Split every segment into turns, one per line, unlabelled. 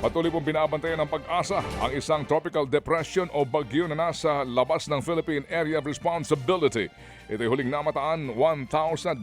Patuloy pong binabantayan ng pag-asa ang isang tropical depression o bagyo na nasa labas ng Philippine Area of Responsibility. Ito'y huling namataan 1,980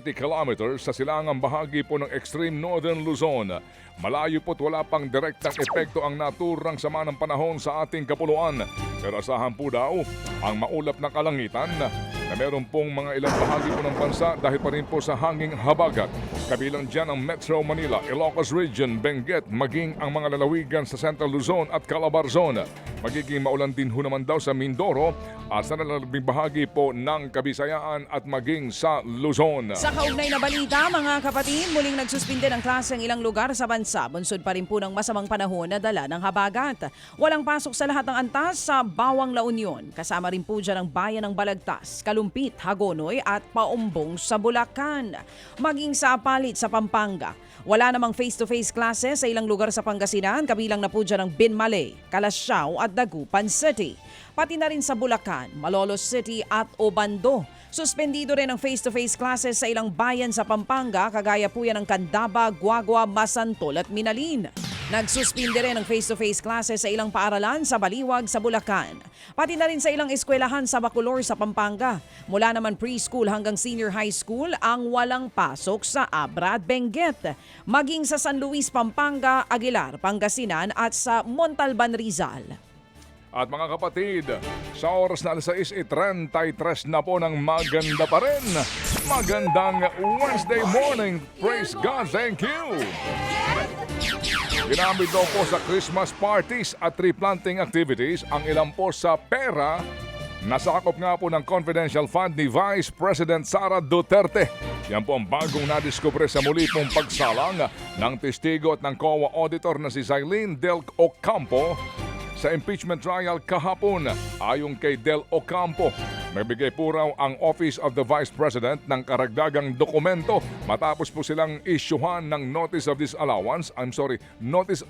kilometers sa silangang bahagi po ng extreme northern Luzon. Malayo po't wala pang direktang epekto ang naturang sama ng panahon sa ating kapuluan. Pero asahan po daw ang maulap na kalangitan na meron pong mga ilang bahagi po ng bansa dahil pa rin po sa hanging habagat. Kabilang dyan ang Metro Manila, Ilocos Region, Benguet, maging ang mga lalawigan sa Central Luzon at Calabarzon. Magiging maulan din ho naman daw sa Mindoro at sa nalalabing bahagi po ng Kabisayaan at maging sa Luzon.
Sa kaugnay na balita, mga kapatid, muling nagsuspinde ng klase ang ilang lugar sa bansa. Bunsod pa rin po ng masamang panahon na dala ng habagat. Walang pasok sa lahat ng antas sa Bawang La Union. Kasama rin po dyan ang bayan ng Balagtas, Kalumpit, Hagonoy at Paumbong sa Bulacan. Maging sa Apalit sa Pampanga. Wala namang face-to-face classes sa ilang lugar sa Pangasinan, kabilang na po dyan ang Binmalay, Calasiao at Dagupan City. Pati na rin sa Bulacan, Malolos City at Obando. Suspendido rin ang face-to-face classes sa ilang bayan sa Pampanga, kagaya po yan ng Candaba, Guagua, Masantol at Minalin. Nagsuspinde rin ang face-to-face classes sa ilang paaralan sa Baliwag sa Bulacan. Pati na rin sa ilang eskwelahan sa Bacolor sa Pampanga. Mula naman preschool hanggang senior high school ang walang pasok sa Abra at Benguet. Maging sa San Luis, Pampanga, Aguilar, Pangasinan at sa Montalban, Rizal.
At mga kapatid, sa oras na 6:33 na po ng maganda pa rin. Magandang Wednesday morning. Praise God. Thank you. Ginamit daw po sa Christmas parties at tree planting activities ang ilan po sa pera na sakop nga po ng confidential fund ni Vice President Sara Duterte. Yan po ang bagong nadiskubre sa muli pong pagsalang ng testigo at ng COA auditor na si Zylene Del Ocampo sa impeachment trial kahapon. Ayon kay Del Ocampo, nagbigay po raw ang Office of the Vice President ng karagdagang dokumento matapos po silang isyuhan ng notice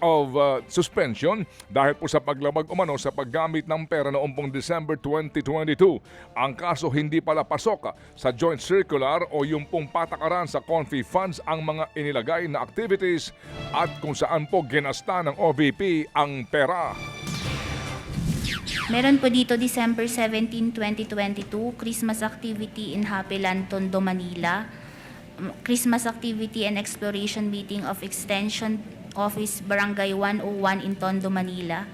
of suspension dahil po sa paglabag umano sa paggamit ng pera noong pong December 2022. Ang kaso hindi pala pasok sa joint circular o yung pong patakaran sa Confi funds ang mga inilagay na activities at kung saan po ginasta ng OVP ang pera.
Meron po dito December 17, 2022, Christmas activity in Happy Land, Tondo, Manila. Christmas activity and exploration meeting of Extension Office Barangay 101 in Tondo, Manila.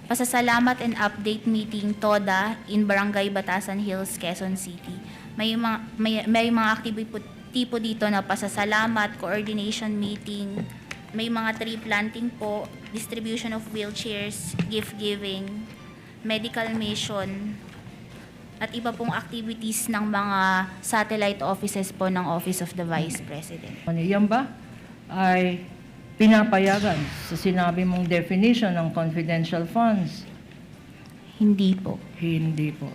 Pasasalamat and update meeting TODA in Barangay Batasan Hills, Quezon City. May mga activity po dito na pasasalamat, coordination meeting, may mga tree planting po, distribution of wheelchairs, gift giving, medical mission, at iba pong activities ng mga satellite offices po ng Office of the Vice President.
Yan ba ay pinapayagan sa sinabi mong definition ng confidential funds?
Hindi po.
Hindi po.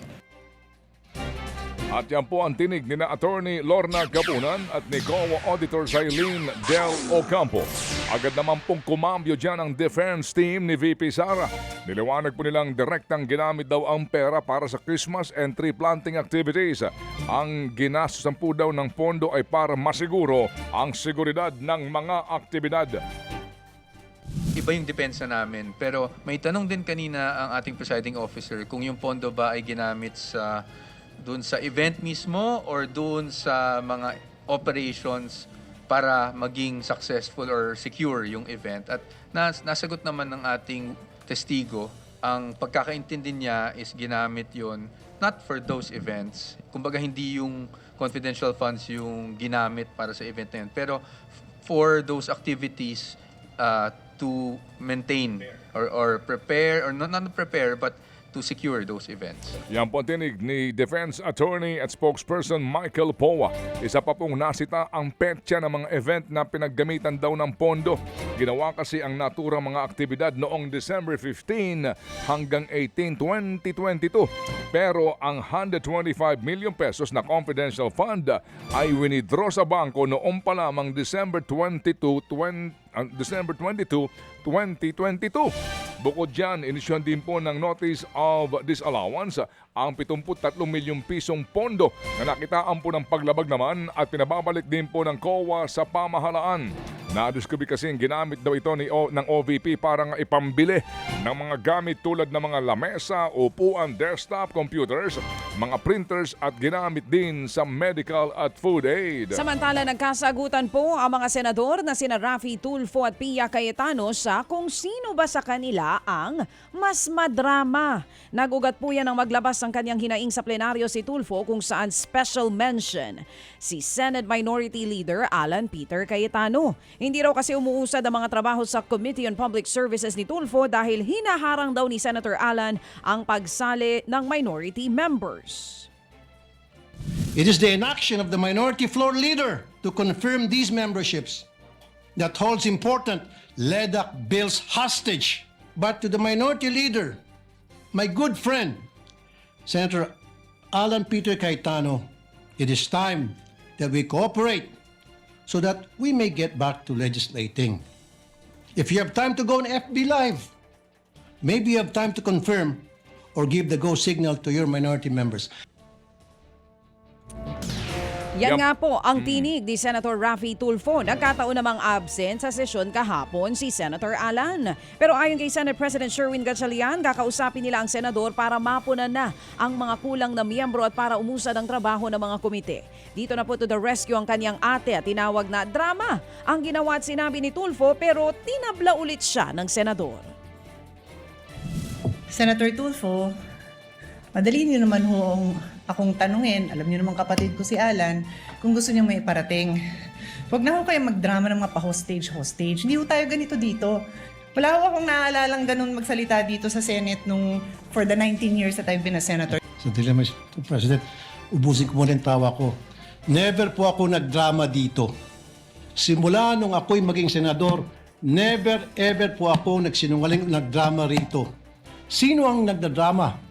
At yan po ang tinig ni na Attorney Lorna Gabunan at ni COA Auditor Zylene Del Ocampo. Agad naman pong kumambyo dyan ang defense team ni VP Sara. Niliwanag po nilang direktang ginamit daw ang pera para sa Christmas and tree planting activities. Ang ginastosan po daw ng pondo ay para masiguro ang seguridad ng mga aktibidad.
Iba yung depensa namin. Pero may tanong din kanina ang ating presiding officer kung yung pondo ba ay ginamit sa doon sa event mismo or doon sa mga operations para maging successful or secure yung event. At nasagot naman ng ating testigo, ang pagkakaintindi niya is ginamit yon not for those events. Kumbaga hindi yung confidential funds yung ginamit para sa event na yun, pero for those activities to maintain or prepare, or not prepare, but to secure those events.
Yan po ang tinig ni Defense Attorney at Spokesperson Michael Poa. Isa pa pong nasita ang petsa ng mga event na pinaggamitan daw ng pondo. Ginawa kasi ang naturang mga aktibidad noong December 15 hanggang 18, 2022. Pero ang 125 million pesos na confidential fund ay winidraw sa bangko noong pa lamang December 22, 2022. Bukod dyan, inisyon din po ng Notice of Disallowance ang 73 milyong pisong pondo na nakitaan po ng paglabag naman at pinababalik din po ng COA sa pamahalaan. Nadiskubre kasi ginamit daw ito ng OVP para nga ipambili ng mga gamit tulad ng mga lamesa, upuan, desktop computers, mga printers at ginamit din sa medical at food aid.
Samantala, nagkasagutan po ang mga senador na sina Raffy Tulfo at Pia Cayetano sa kung sino ba sa kanila ang mas madrama. Nagugat po yan ang maglabas ng kanyang hinaing sa plenaryo si Tulfo kung saan special mention si Senate Minority Leader Alan Peter Cayetano. Hindi raw kasi umuusad ang mga trabaho sa Committee on Public Services ni Tulfo dahil hinaharang daw ni Senator Alan ang pagsali ng minority members.
It is the inaction of the minority floor leader to confirm these memberships that holds important LEDAC bills hostage. But to the minority leader, my good friend, Senator Alan Peter Cayetano, it is time that we cooperate so that we may get back to legislating. If you have time to go on FB Live, maybe you have time to confirm or give the go signal to your minority members.
Yan
Yup.
nga po ang tinig ni Senator Raffy Tulfo. Nagkataon namang absent sa sesyon kahapon si Senator Alan. Pero ayon kay Senate President Sherwin Gatchalian, kakausapin nila ang senador para mapunan na ang mga kulang na miyembro at para umusad ang trabaho ng mga komite. Dito na po to the rescue ang kanyang ate at tinawag na drama ang ginawa at sinabi ni Tulfo pero tinabla ulit siya ng senador.
Senator Tulfo, madali niyo naman akong tanungin, alam niyo naman kapatid ko si Alan, kung gusto niyo may iparating. Huwag na ho kayo magdrama ng mga pa-hostage. Hindi ho tayo ganito dito. Wala ho akong naalalang ganun magsalita dito sa Senate for the 19 years that I've been a senator.
Sa dilemma, Mr. President, ubusin ko muna yung tawa ko. Never po ako nagdrama dito. Simula nung ako'y maging senador, never ever po ako nagdrama rito. Sino ang nagdadrama?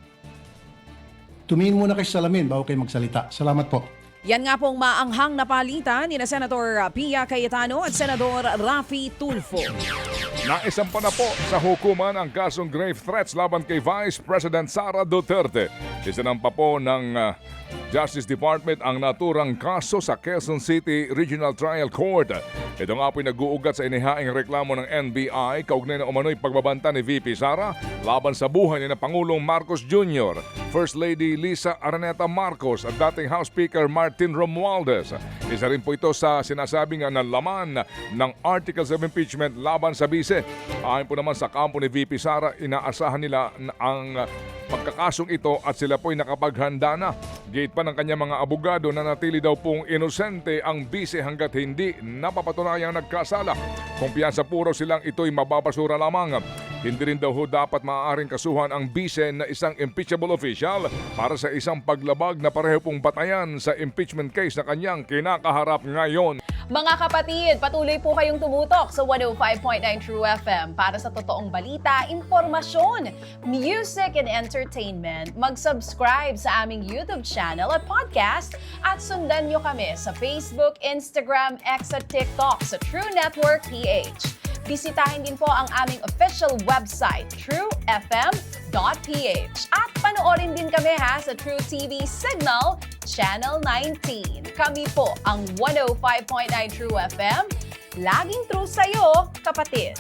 Tumingin muna kayo sa salamin bago kayo magsalita. Salamat po.
Yan nga pong maanghang na palitan ni Senator Pia Cayetano at Senador Raffy Tulfo.
Naisampa na po sa hukuman ang kasong grave threats laban kay Vice President Sara Duterte. Isinampa po ng Justice Department ang naturang kaso sa Quezon City Regional Trial Court. Ito nga po'y nag-uugat sa inihaing reklamo ng NBI kaugnay na umano'y pagbabanta ni VP Sara laban sa buhay ni na Pangulong Marcos Jr., First Lady Lisa Araneta Marcos at dating House Speaker Martin Romualdez. Isa rin po ito sa sinasabing na laman ng Articles of Impeachment laban sa bise. Ayon po naman sa kampo ni VP Sara, inaasahan nila ang pagkakasong ito at sila po'y nakapaghanda na. Gate pa ng kanyang mga abogado na natili daw pong inosente ang bise hanggat hindi napapatunayang nagkasala. Kumpiyansa puro silang ito'y mababasura lamang. Hindi rin daw dapat maaaring kasuhan ang bise na isang impeachable official para sa isang paglabag na pareho pong batayan sa impeachment case na kanyang kinakaharap ngayon.
Mga kapatid, patuloy po kayong tumutok sa 105.9 True FM para sa totoong balita, impormasyon, music and entertainment. Mag-subscribe sa aming YouTube channel at podcast at sundan nyo kami sa Facebook, Instagram, X at TikTok sa True Network PH. Bisitahin din po ang aming official website, truefm.ph. At panoorin din kami sa True TV Signal, Channel 19. Kami po ang 105.9 True FM. Laging true sa'yo, kapatid.